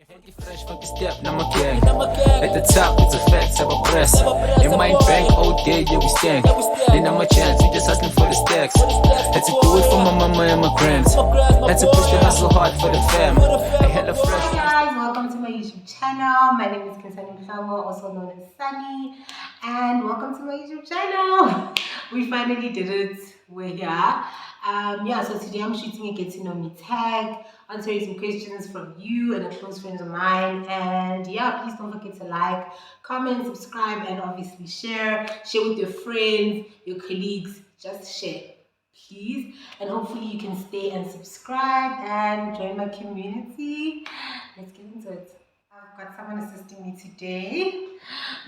Funky fresh, funky step, now my gang. At the top, it's a fact, have a press. In my bank, all day, yeah, we stank. Then I'm a chance, we just hustling for the stacks. Had to do it for my mama and my grands. Had to push the hustle hard for the fam. I had a fresh. Hi guys, welcome to my YouTube channel. My name is Nkhensani Mhlongo, also known as Sunny. And welcome to my YouTube channel. We finally did it. We're here. So today I'm shooting a get to know me tag, answering some questions from you and a close friends of mine. And yeah, please don't forget to like, comment, subscribe, and obviously share. Share with your friends, your colleagues. Just share, please. And hopefully you can stay and subscribe and join my community. Let's get into it. I've got someone assisting me today.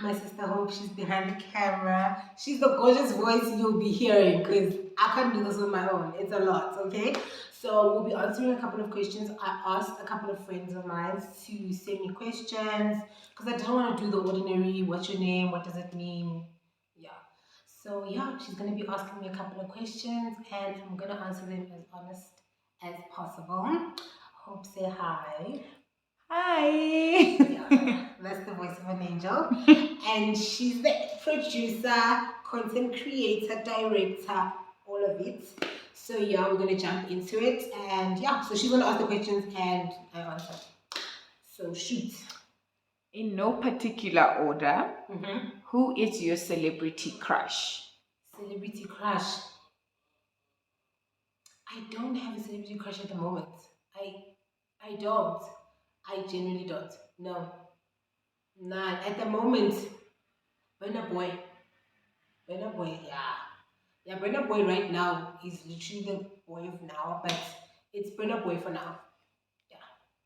My sister Hope, she's behind the camera. She's the gorgeous voice you'll be hearing because I can't do this on my own. It's a lot, okay? So we'll be answering a couple of questions. I asked a couple of friends of mine to send me questions because I didn't want to do the ordinary, what's your name, what does it mean? Yeah. So yeah, she's going to be asking me a couple of questions and I'm going to answer them as honest as possible. Hope, say hi. Hi. Yeah, that's the voice of an angel. And she's the producer, content creator, director, all of it. So yeah, we're gonna jump into it. And yeah, so she's gonna ask the questions and I answer. So shoot. In no particular order, who is your celebrity crush? Celebrity crush. I don't have a celebrity crush at the moment. I don't. I genuinely don't. No. Nah, at the moment, Burna Boy. Burna Boy, yeah. Yeah, Burna Boy right now is literally the boy of now, but it's Burna Boy for now. Yeah,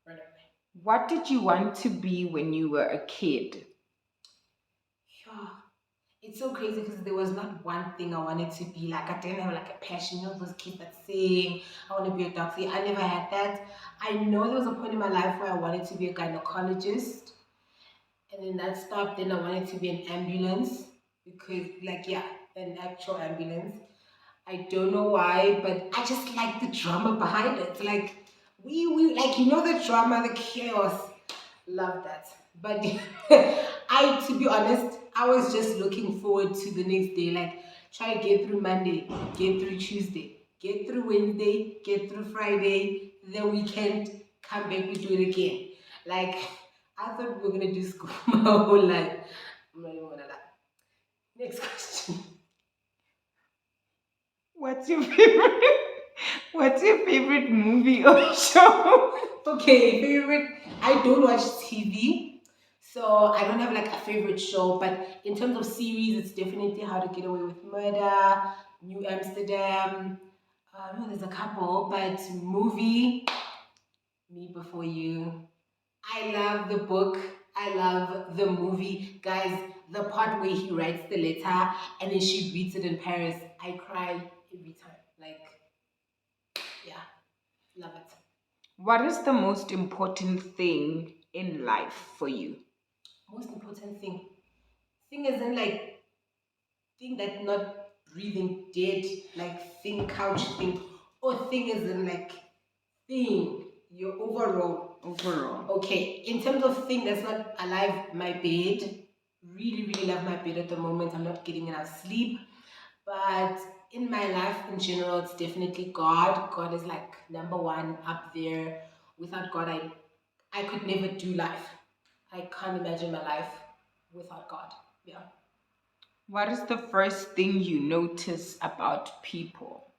Burna Boy. What did you want to be when you were a kid? Yeah. It's so crazy because there was not one thing I wanted to be. Like, I didn't have like a passion. You know, those kids that sing, I want to be a doctor. I never had that. I know there was a point in my life where I wanted to be a gynecologist. And then that stopped. Then I wanted to be an ambulance because, like, yeah, an actual ambulance. I don't know why, but I just like the drama behind it. Like, we like, you know, the drama, the chaos. Love that. But to be honest, I was just looking forward to the next day. Like, try to get through Monday, get through Tuesday, get through Wednesday, get through Friday, the weekend, come back, we do it again. Like, I thought we were gonna do school my whole life. I'm not even gonna lie. Next question. What's your favorite? What's your favorite movie or show? Okay, favorite. I don't watch TV, so I don't have like a favorite show. But in terms of series, it's definitely How to Get Away with Murder, New Amsterdam. There's a couple, but movie, Me Before You. I love the book. I love the movie. Guys, the part where he writes the letter and then she reads it in Paris, I cry every time. Like, yeah, love it. What is the most important thing in life for you? Most important thing isn't like thing that not breathing dead, like thing couch thing, or thing isn't like thing, your overall. Okay, in terms of thing that's not alive, my bed. Really, really love my bed at the moment. I'm not getting enough sleep. But in my life in general, it's definitely God. God is like number one up there. Without God, I could never do life. I can't imagine my life without God. Yeah. What is the first thing you notice about people?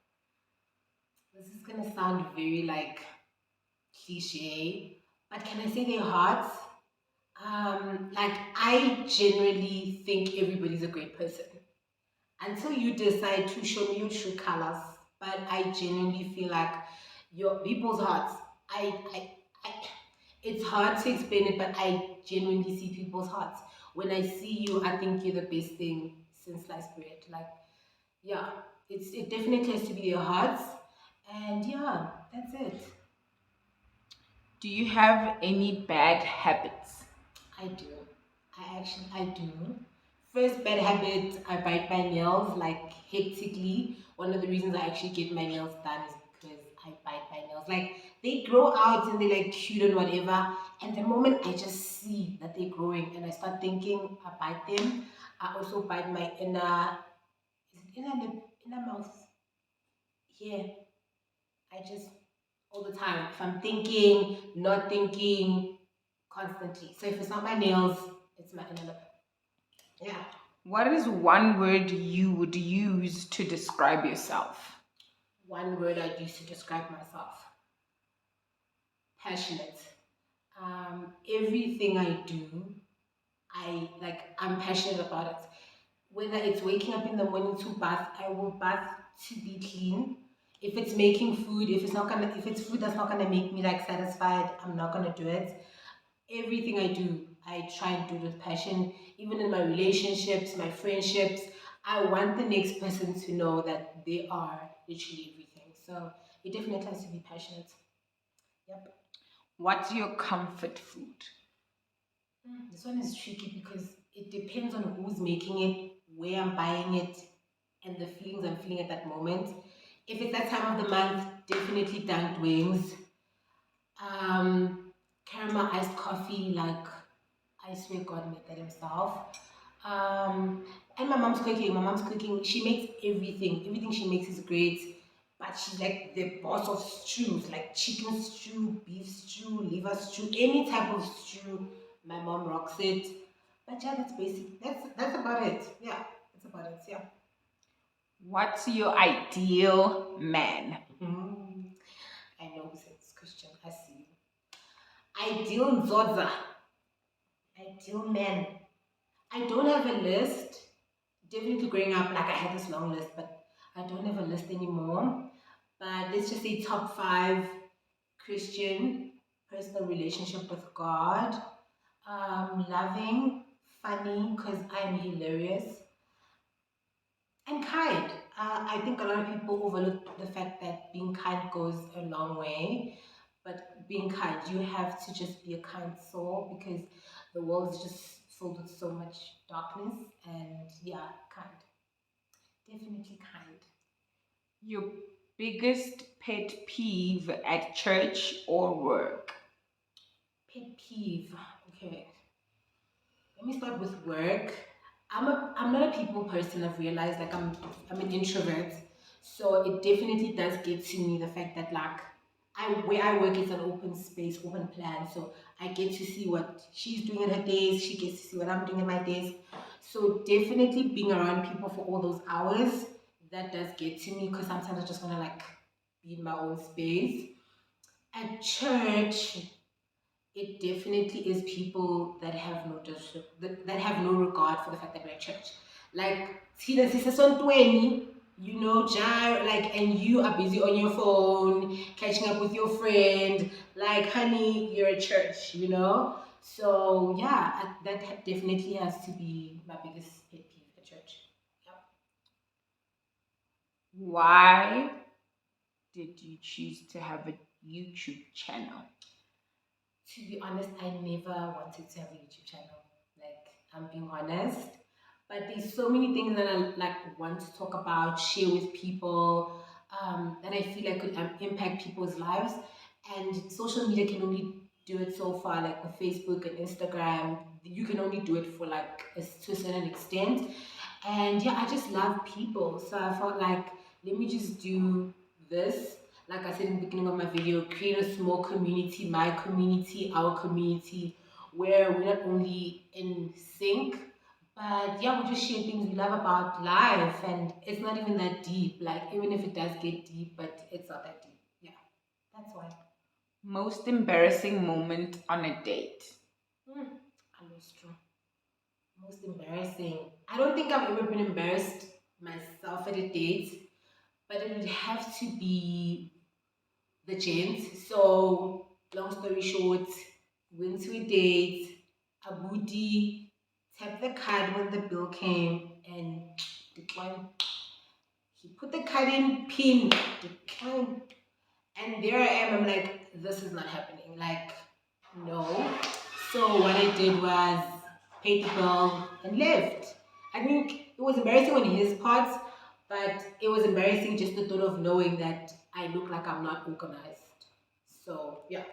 This is gonna sound very like cliche, but can I say their hearts? Like I genuinely think everybody's a great person until you decide to show me your true colors. But I genuinely feel like your people's hearts. I it's hard to explain it, but I genuinely see people's hearts. When I see you, I think you're the best thing since sliced bread. Like, yeah, it definitely has to be your hearts, and yeah, that's it. Do you have any bad habits? I do. I do. First bad habit, I bite my nails like hectically. One of the reasons I actually get my nails done is because I bite my nails. Like they grow out and they're like cute and whatever. And the moment I just see that they're growing and I start thinking I bite them, I also bite my inner, is it inner lip, inner mouth? Here. I just, all the time, if I'm thinking, not thinking, constantly. So if it's not my nails, it's my inner lip. Yeah. What is one word you would use to describe yourself? One word I'd use to describe myself. Passionate. Everything I do, I'm passionate about it. Whether it's waking up in the morning to bath, I will bath to be clean. If it's making food, if it's food that's not gonna make me like satisfied, I'm not gonna do it. Everything I do, I try and do with passion. Even in my relationships, my friendships, I want the next person to know that they are literally everything. So it definitely has to be passionate. Yep. What's your comfort food? This one is tricky because it depends on who's making it, where I'm buying it, and the feelings I'm feeling at that moment. If it's that time of the month, definitely dunked wings. Caramel iced coffee, like I swear God made that himself. And my mom's cooking. My mom's cooking. She makes everything. Everything she makes is great. But she's like the boss of stews, like chicken stew, beef stew, liver stew, any type of stew. My mom rocks it. But yeah, that's basic. That's about it. Yeah, that's about it. Yeah. What's your ideal man? I know who said this question. I see you. Ideal Nzodza. Ideal man. I don't have a list. Definitely growing up, like I had this long list, but I don't have a list anymore. But let's just say top 5: Christian, personal relationship with God, loving, funny, because I'm hilarious, and kind. I think a lot of people overlook the fact that being kind goes a long way. But being kind, you have to just be a kind soul because the world is just filled with so much darkness. And yeah, kind. Definitely kind. Your biggest pet peeve at church or work? Pet peeve. Okay. Let me start with work. I'm not a people person. I've realized like I'm an introvert, so it definitely does get to me the fact that like where I work is an open space, open plan. So I get to see what she's doing in her days. She gets to see what I'm doing in my days. So definitely being around people for all those hours, that does get to me because sometimes I just want to like be in my own space. At church, it definitely is people that have that have no regard for the fact that we're at church. Like, see, this is on 20, you know, like, and you are busy on your phone, catching up with your friend. Like, honey, you're at church, you know? So, yeah, that definitely has to be my biggest pet peeve at church. Yep. Why did you choose to have a YouTube channel? To be honest, I never wanted to have a YouTube channel. Like, I'm being honest. But there's so many things that I like want to talk about, share with people, that I feel like could impact people's lives. And social media can only do it so far, like with Facebook and Instagram. You can only do it for like to a certain extent. And yeah, I just love people. So I felt like, let me just do this. Like I said in the beginning of my video, create a small community, my community, our community, where we're not only in sync, but yeah, we just share things we love about life. And it's not even that deep. Like, even if it does get deep, but it's not that deep. Yeah, that's why. Most embarrassing moment on a date? I lost true. Most embarrassing. I don't think I've ever been embarrassed myself at a date, but it would have to be the gents. So, long story short, went to a date, a booty, tapped the card when the bill came, and declined. He put the card in, pin, declined. And there I am, I'm like, this is not happening. Like, no. So what I did was paid the bill and left. I think it was embarrassing on his part, but it was embarrassing just the thought of knowing that I look like I'm not organized. So yeah.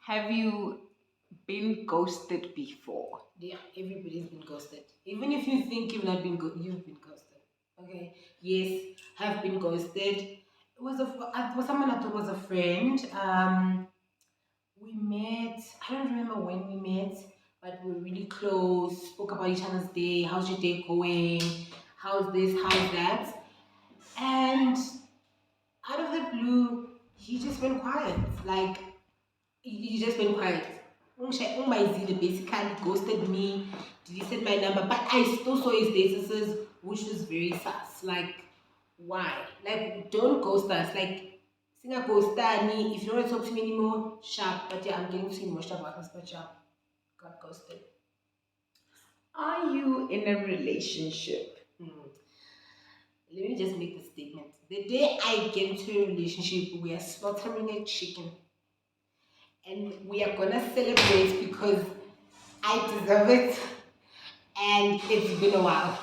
Have you been ghosted before? Yeah, everybody's been ghosted. Even if you think you've not been you've been ghosted. Okay. Yes, have been ghosted. It was someone I thought was a friend. We met. I don't remember when we met, but we were really close. Spoke about each other's day. How's your day going? How's this? How's that? And out of the blue, he just went quiet. Like he just went quiet. Basically ghosted me, deleted my number, but I still saw his statuses, which was very sus. Like, why? Like, don't ghost us. Like, singa ghostani. If you don't want to talk to me anymore, sharp. But yeah, I'm getting too emotional about this, but yeah, got ghosted. Are you in a relationship? Let me just make the statement. The day I get into a relationship, we are slaughtering a chicken. And we are gonna celebrate because I deserve it. And it's been a while.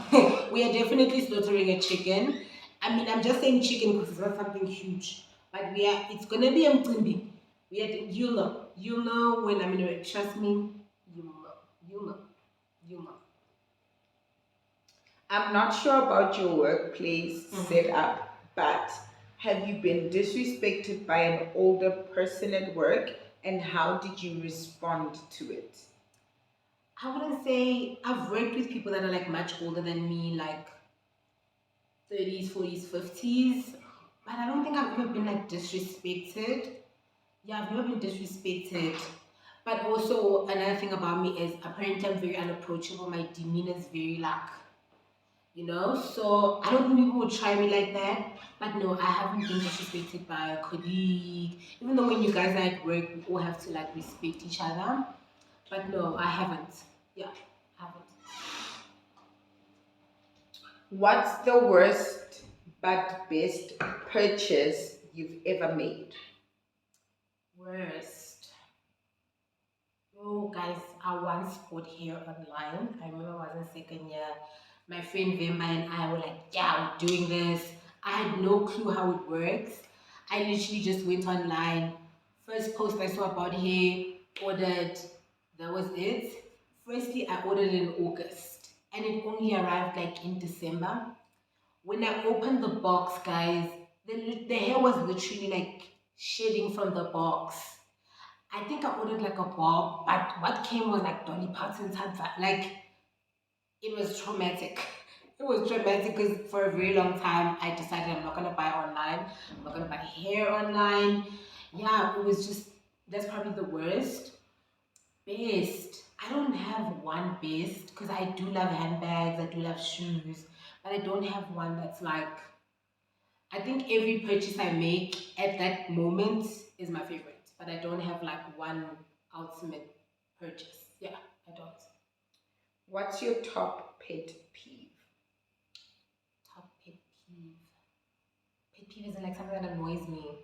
We are definitely slaughtering a chicken. I mean, I'm just saying chicken because it's not something huge. But it's gonna be a mcimbi. You'll know when I'm in a, trust me, you'll know. I'm not sure about your workplace setup, but have you been disrespected by an older person at work, and how did you respond to it? I wouldn't say I've worked with people that are like much older than me, like 30s, 40s, 50s. But I don't think I've ever been like disrespected. Yeah, I've never been disrespected. But also another thing about me is apparently I'm very unapproachable. My demeanor is very so I don't think people would try me like that. But no, I haven't been disrespected by a colleague. Even though when you guys are at work, we all have to like respect each other. But no, I haven't. Yeah, I haven't. What's the worst but best purchase you've ever made? Worst. Oh, guys, I once bought hair online. I remember I was in second year. My friend Vemba and I were like, yeah, we're doing this. I had no clue how it works. I literally just went online. First post I saw about hair, ordered. That was it. Firstly, I ordered in August and it only arrived like in December. When I opened the box, guys, the hair was literally like shedding from the box. I think I ordered like a bob, but what came was like Dolly Parton's had like it was traumatic. It was traumatic because for a very long time I decided I'm not gonna buy online. I'm not gonna buy hair online. Yeah, it was just that's probably the worst. Best. I don't have one best because I do love handbags, I do love shoes, but I don't have one that's like I think every purchase I make at that moment is my favorite, but I don't have like one ultimate purchase. Yeah, I don't. What's your top pet peeve? Top pet peeve. Pet peeve is like something that annoys me.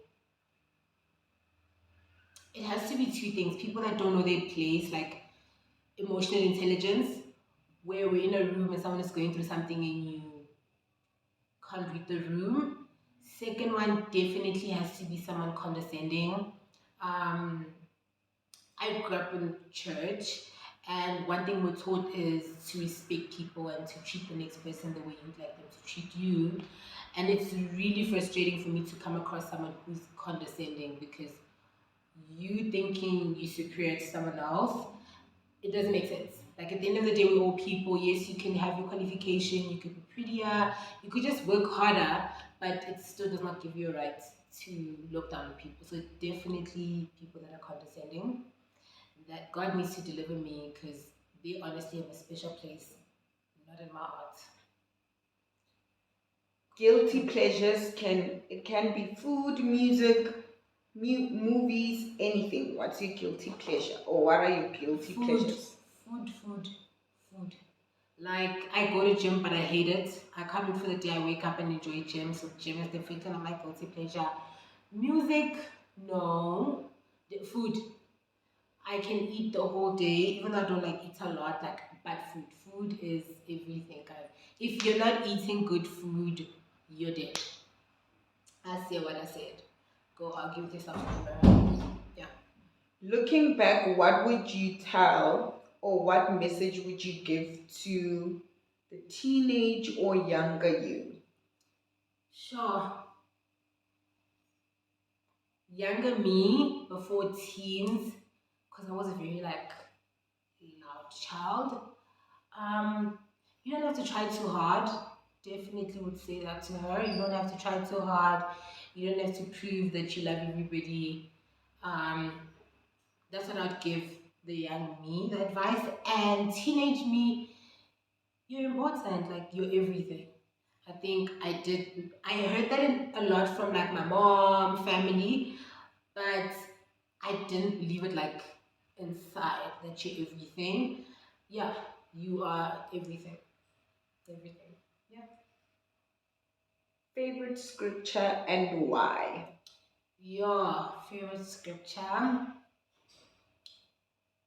It has to be two things. People that don't know their place, like emotional intelligence, where we're in a room and someone is going through something and you can't read the room. Second one definitely has to be someone condescending. Um, I grew up in church, and one thing we're taught is to respect people and to treat the next person the way you'd like them to treat you. And it's really frustrating for me to come across someone who's condescending because you thinking you're superior to someone else, it doesn't make sense. Like at the end of the day, we're all people. Yes, you can have your qualification, you could be prettier, you could just work harder, but it still does not give you a right to look down on people. So definitely people that are condescending, that God needs to deliver me because they honestly have a special place, not in my heart. Guilty pleasures can be food, music, movies, anything. What's your guilty pleasure, or what are your guilty pleasures? Food. Like I go to gym, but I hate it. I can't wait for the day I wake up and enjoy gym. So gym is definitely not my guilty pleasure. Music, no. Food, I can eat the whole day, even though I don't like eat a lot. Like, but food is everything, guys. If you're not eating good food, you're dead. I say what I said. go argue with yourself somewhere. Yeah. Looking back, what would you tell or what message would you give to the teenage or younger you? Sure. Younger me before teens, because I was a very like loud child. Um, you don't have to try too hard. Definitely would say that to her. You don't have to try too hard. You don't have to prove that you love everybody. Um, that's what I'd give the young me, the advice. And teenage me, you're important. Like you're everything. I think I heard that a lot from like my mom, family, but I didn't believe it like inside that you're everything. Yeah, you are everything. Everything. Yeah. Favorite scripture and why? Your favorite scripture,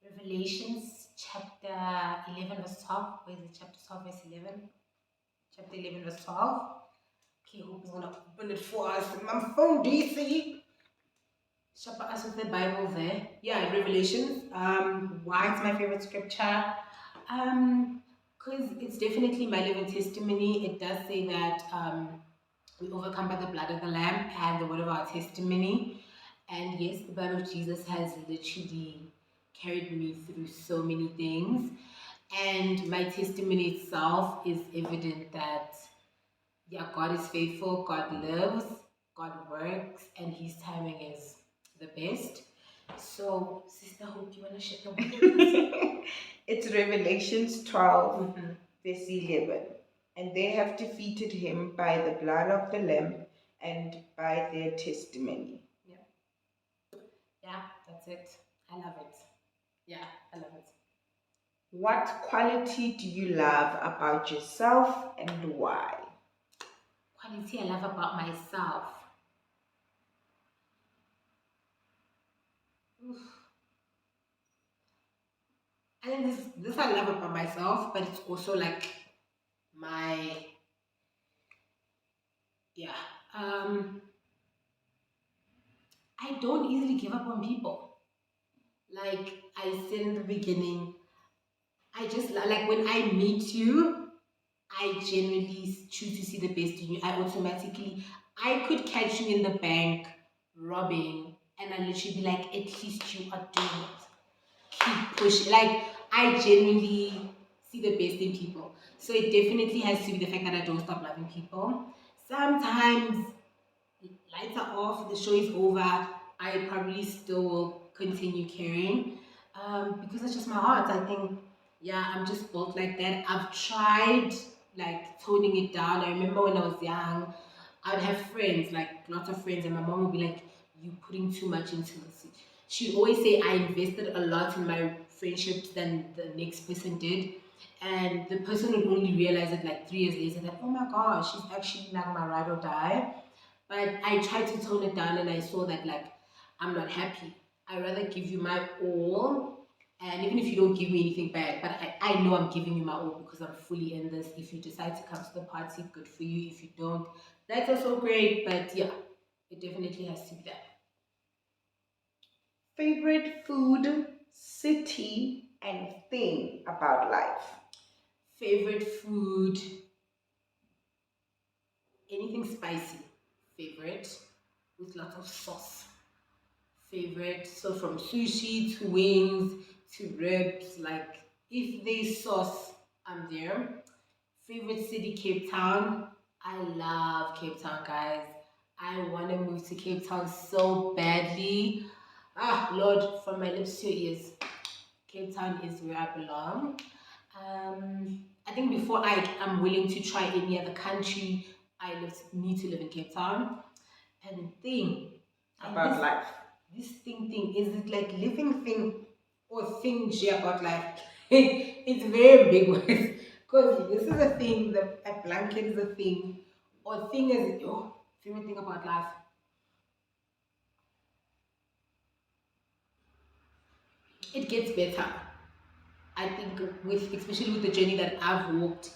Revelations chapter 11 verse 12. Where is it? Chapter 12 verse 11. Chapter 11 verse 12. Okay, Hope is gonna open it for us. My phone, do you see? Shepherd us with the Bible there. Yeah, Revelations. Why it's my favorite scripture? Because it's definitely my living testimony. It does say that we overcome by the blood of the Lamb and the word of our testimony. And yes, the blood of Jesus has literally carried me through so many things. And my testimony itself is evident that, yeah, God is faithful, God lives, God works, and His timing is the best. So, Sister Hope, you want to share the word? It's Revelations 12, Mhm. verse 11. And they have defeated him by the blood of the Lamb and by their testimony. Yeah, that's it. I love it. Yeah, I love it. What quality do you love about yourself and why? Quality I love about myself. Oof. I think this I love about myself, but it's also like my, yeah. I don't easily give up on people. Like I said in the beginning, I just like when I meet you, I genuinely choose to see the best in you. I could catch you in the bank robbing, and I literally be like, at least you are doing it. Keep pushing. Like I genuinely see the best in people. So it definitely has to be the fact that I don't stop loving people. Sometimes lights are off, the show is over, I probably still will continue caring because it's just my heart. I think, yeah, I'm just built like that. I've tried like toning it down. I remember when I was young, I would have friends, like lots of friends, and my mom would be like, "You putting too much into this." She'd always say I invested a lot in my friendships than the next person did. And the person would only realize it like 3 years later that, oh my gosh, she's actually like my ride or die. But I tried to tone it down and I saw that like I'm not happy. I rather give you my all, and even if you don't give me anything back, but I know I'm giving you my all because I'm fully in this. If you decide to come to the party, good for you. If you don't, that's also great. But yeah, it definitely has to be that. Favorite food, city, and thing about life? Favorite food, anything spicy. Favorite with lots of sauce. Favorite. So from sushi to wings to ribs, like if there's sauce, I'm there. Favorite city, Cape Town. I love Cape Town, guys. I want to move to Cape Town so badly. Ah, Lord, from my lips to your ears, Cape Town is where I belong. I think before I am willing to try any other country, need to live in Cape Town. And the thing, and About life. this thing, is it like living thing or thing share about life? It's very big words. Because this is a thing, a blanket is a thing, or thing is your favorite thing about life. It gets better. I think with especially with the journey that I've walked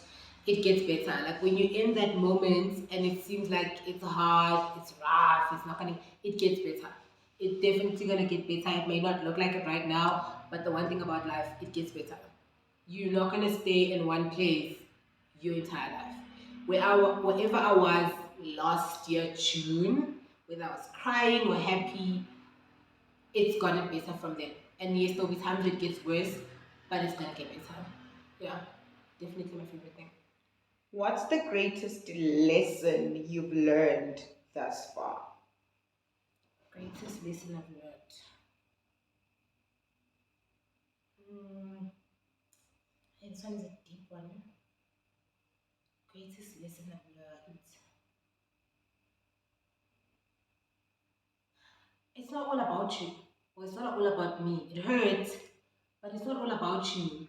it gets better. Like when you're in that moment and it seems like it's hard, it's rough, it's not gonna, it gets better. It's definitely gonna get better. It may not look like it right now, but the one thing about life, it gets better. You're not gonna stay in one place your entire life. Wherever I was last year, June, whether I was crying or happy, it's gotten better from then. And yes, there'll be times it gets worse, but it's gonna get better. Yeah, definitely my favorite thing. What's the greatest lesson you've learned thus far? Greatest lesson I've learned. Mm, this one is a deep one. Greatest lesson I've learned. It's not all about you, or it's not all about me. It hurts, but it's not all about you.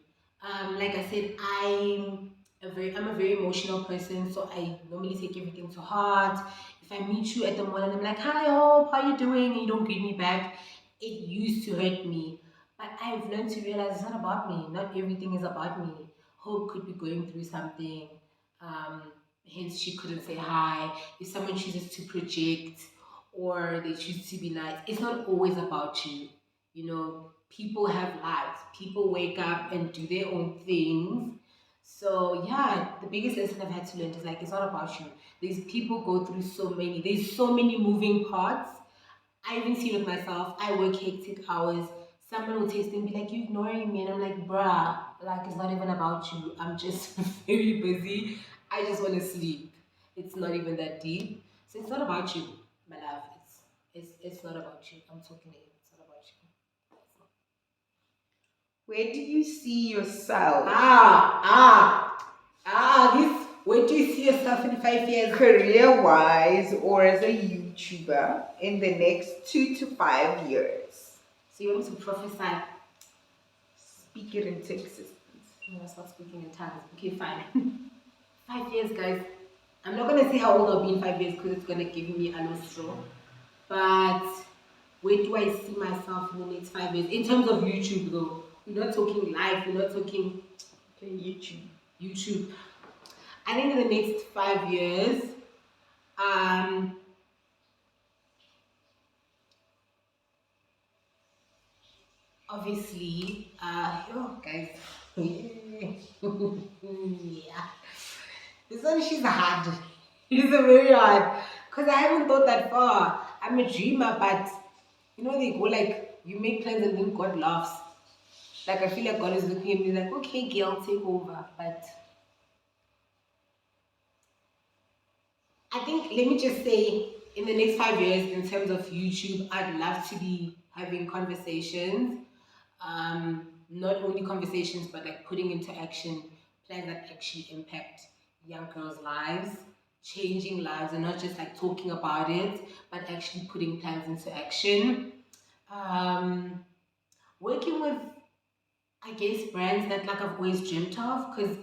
Like I said, I'm a very emotional person, so I normally take everything to heart. If I meet you at the mall and I'm like, "Hi, Hope, how you doing?" and you don't greet me back, it used to hurt me. But I've learned to realize it's not about me. Not everything is about me. Hope could be going through something. Um, Hence she couldn't say hi. If someone chooses to project or they choose to be nice, it's not always about you. You know, people have lives. People wake up and do their own things. So yeah, the biggest lesson I've had to learn is like it's not about you. These people go through there's so many moving parts. I even see with myself, I work hectic hours. Someone will text me and be like, "You ignoring me?" And I'm like, bruh, like it's not even about you. I'm just very busy. I just want to sleep. It's not even that deep. So it's not about you, my love. It's not about you. I'm talking to you. It's not about you. Where do you see yourself? This. Where do you see yourself in 5 years? Career-wise or as a YouTuber in the next 2 to 5 years? So you want me to prophesy? Speak it into existence. No, that's not speaking in tongues. Okay, fine. 5 years, guys. I'm not gonna say how old I'll be in 5 years because it's gonna give me a low straw. But where do I see myself in the next 5 years? In terms of YouTube, though, we're not talking live. We're not talking Okay, YouTube. YouTube. I think in the next 5 years, obviously, guys, yeah, this one she's hard. She's a very hard because I haven't thought that far. I'm a dreamer, but you know they go like you make plans and then God laughs. Like I feel like God is looking at me like, okay, girl, take over, but. I think, let me just say, in the next 5 years, in terms of YouTube, I'd love to be having conversations. Not only conversations, but like putting into action plans that actually impact young girls' lives, changing lives, and not just like talking about it, but actually putting plans into action. Um, Working with, I guess, brands that like I've always dreamt of, because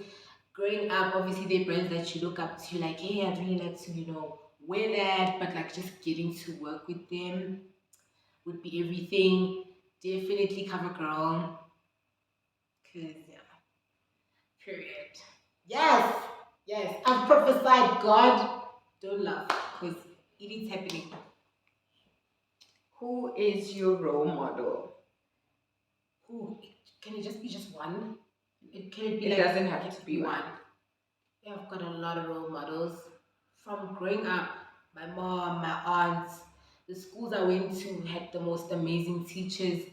growing up, obviously they're brands that you look up to, like, hey, I'd really like to, wear that, but like just getting to work with them would be everything. Definitely cover girl, because yeah, period. Yes, yes, I've prophesied. God, don't laugh, because it is happening. Who is your role model? Who? Can it just be just one? Can it be It like doesn't have to be one. Yeah, I've got a lot of role models from growing up. My mom, my aunts, the schools I went to had the most amazing teachers,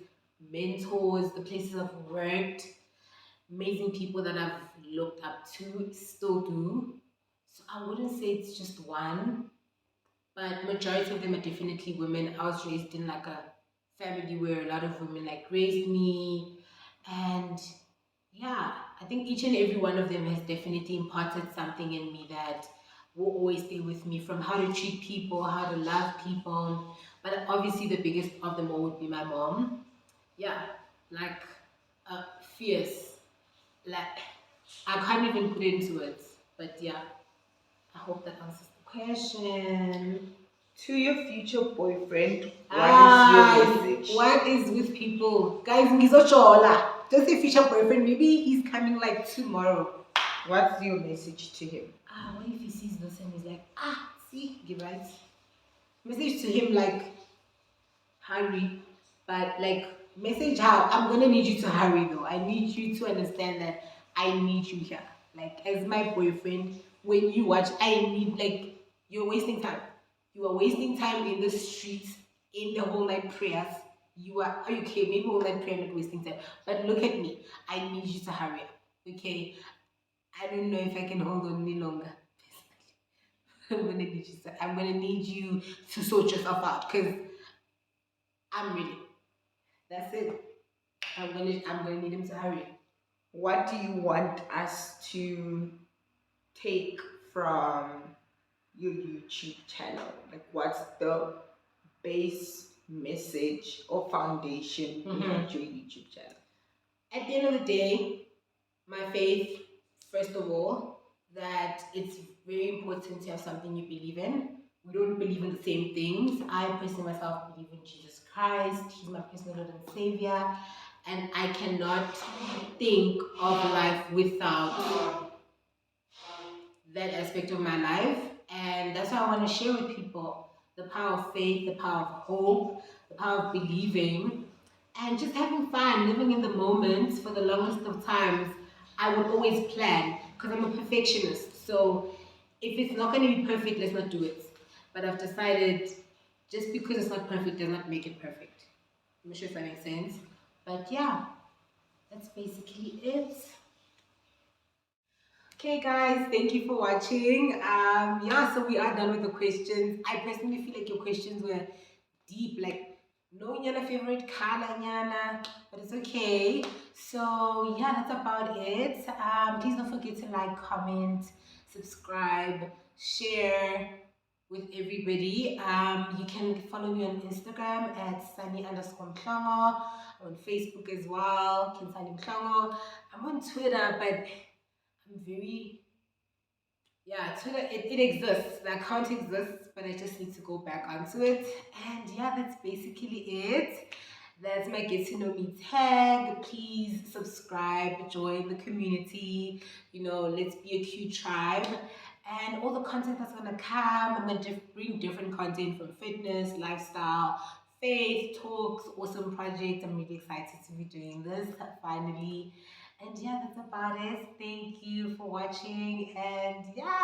mentors, the places I've worked, amazing people that I've looked up to, still do. So I wouldn't say it's just one, but majority of them are definitely women. I was raised in like a family where a lot of women like raised me, and yeah, I think each and every one of them has definitely imparted something in me that will always stay with me, from how to treat people, how to love people. But obviously, the biggest of them all would be my mom. Yeah, like fierce. Like I can't even put it into words. But yeah, I hope that answers the question. To your future boyfriend, what is your message? What is with people? Guys, ngizochola. Just a future boyfriend, maybe he's coming like tomorrow. What's your message to him? What if he sees this and he's like, see, give right? Message to him like, hurry, but like, message how I'm gonna need you to hurry though. I need you to understand that I need you here. Like, as my boyfriend, when you watch, I need, like, you're wasting time. You are wasting time in the streets, in the whole night prayers. You are okay, maybe whole night prayer not wasting time. But look at me. I need you to hurry up. Okay. I don't know if I can hold on any longer. I'm gonna need you to sort yourself out because I'm ready. That's it. I'm gonna need him to hurry. What do you want us to take from your YouTube channel? Like, what's the base message or foundation behind your YouTube channel? At the end of the day, my faith, first of all, that it's very important to have something you believe in. We don't believe in the same things. I personally myself believe in Jesus Christ. He's my personal Lord and Savior. And I cannot think of life without that aspect of my life. And that's why I want to share with people the power of faith, the power of hope, the power of believing, and just having fun, living in the moment. For the longest of times, I would always plan because I'm a perfectionist. So if it's not going to be perfect, let's not do it. But I've decided just because it's not perfect does not make it perfect. I'm not sure if that makes sense. But yeah, that's basically it. Okay guys, thank you for watching. Yeah, so we are done with the questions. I personally feel like your questions were deep, like knowing your favorite color, Nyana, but it's okay. So yeah, that's about it. Please don't forget to like, comment, subscribe, share with everybody. You can follow me on Instagram at Nkhensani_Mhlongo, on Facebook as well, Nkhensani Mhlongo. I'm on Twitter, but I'm very, yeah, Twitter, it exists. The account exists, but I just need to go back onto it. And yeah, that's basically it. That's my get to know me tag. Please subscribe, join the community. You know, let's be a cute tribe. And all the content that's gonna come, I'm gonna bring different content from fitness, lifestyle, faith, talks, awesome projects. I'm really excited to be doing this finally. And yeah, that's about it. Thank you for watching. And yeah.